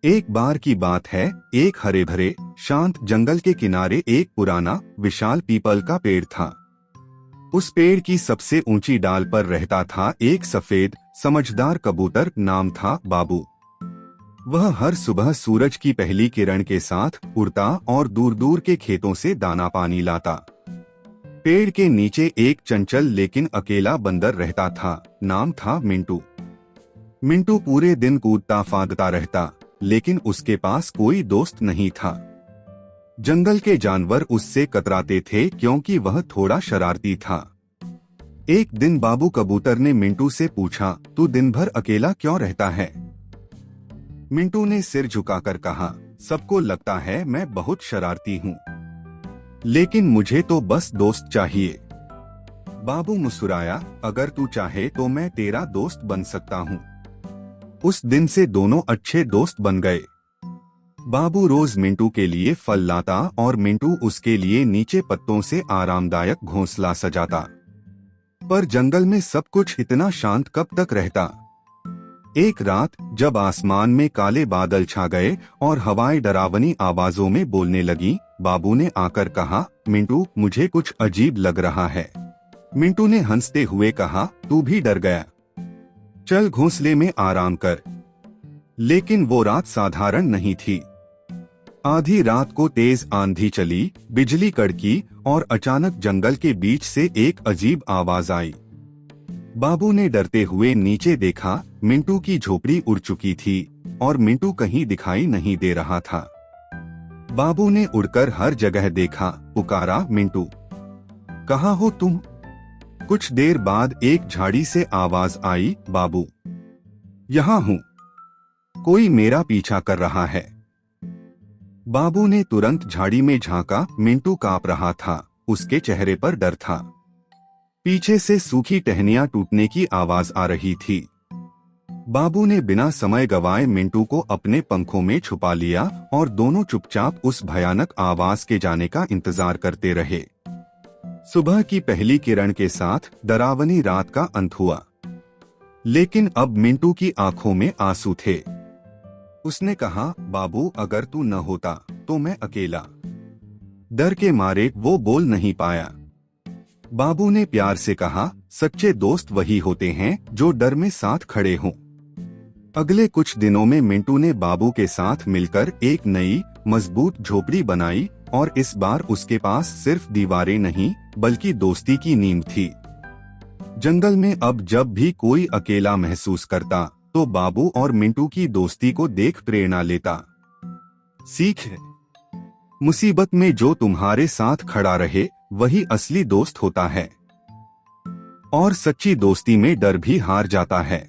एक बार की बात है, एक हरे भरे शांत जंगल के किनारे एक पुराना विशाल पीपल का पेड़ था। उस पेड़ की सबसे ऊंची डाल पर रहता था एक सफेद समझदार कबूतर, नाम था बाबू। वह हर सुबह सूरज की पहली किरण के साथ उड़ता और दूर दूर के खेतों से दाना पानी लाता। पेड़ के नीचे एक चंचल लेकिन अकेला बंदर रहता था, नाम था मिंटू। मिंटू पूरे दिन कूदता फांदता रहता, लेकिन उसके पास कोई दोस्त नहीं था। जंगल के जानवर उससे कतराते थे क्योंकि वह थोड़ा शरारती था। एक दिन बाबू कबूतर ने मिंटू से पूछा, तू दिन भर अकेला क्यों रहता है? मिंटू ने सिर झुकाकर कहा, सबको लगता है मैं बहुत शरारती हूँ, लेकिन मुझे तो बस दोस्त चाहिए। बाबू मुस्कुराया, अगर तू चाहे तो मैं तेरा दोस्त बन सकता हूँ। उस दिन से दोनों अच्छे दोस्त बन गए। बाबू रोज मिंटू के लिए फल लाता और मिंटू उसके लिए नीचे पत्तों से आरामदायक घोंसला सजाता। पर जंगल में सब कुछ इतना शांत कब तक रहता? एक रात जब आसमान में काले बादल छा गए और हवाएं डरावनी आवाजों में बोलने लगी, बाबू ने आकर कहा, मिंटू मुझे कुछ अजीब लग रहा है। मिंटू ने हंसते हुए कहा, तू भी डर गया? चल घोंसले में आराम कर। लेकिन वो रात साधारण नहीं थी। आधी रात को तेज आंधी चली, बिजली कड़की और अचानक जंगल के बीच से एक अजीब आवाज आई। बाबू ने डरते हुए नीचे देखा, मिंटू की झोपड़ी उड़ चुकी थी और मिंटू कहीं दिखाई नहीं दे रहा था। बाबू ने उड़कर हर जगह देखा, पुकारा, मिंटू कहाँ हो तुम? कुछ देर बाद एक झाड़ी से आवाज आई, बाबू यहाँ हूँ, कोई मेरा पीछा कर रहा है। बाबू ने तुरंत झाड़ी में झांका, मिंटू कांप रहा था, उसके चेहरे पर डर था। पीछे से सूखी टहनियां टूटने की आवाज आ रही थी। बाबू ने बिना समय गवाए मिंटू को अपने पंखों में छुपा लिया और दोनों चुपचाप उस भयानक आवाज के जाने का इंतजार करते रहे। सुबह की पहली किरण के साथ डरावनी रात का अंत हुआ, लेकिन अब मिंटू की आंखों में आंसू थे। उसने कहा, बाबू अगर तू न होता तो मैं अकेला। डर के मारे वो बोल नहीं पाया। बाबू ने प्यार से कहा, सच्चे दोस्त वही होते हैं जो डर में साथ खड़े हों। अगले कुछ दिनों में मिंटू ने बाबू के साथ मिलकर एक नई मजबूत झोपड़ी बनाई और इस बार उसके पास सिर्फ दीवारें नहीं बल्कि दोस्ती की नींव थी। जंगल में अब जब भी कोई अकेला महसूस करता तो बाबू और मिंटू की दोस्ती को देख प्रेरणा लेता। सीख है, मुसीबत में जो तुम्हारे साथ खड़ा रहे वही असली दोस्त होता है और सच्ची दोस्ती में डर भी हार जाता है।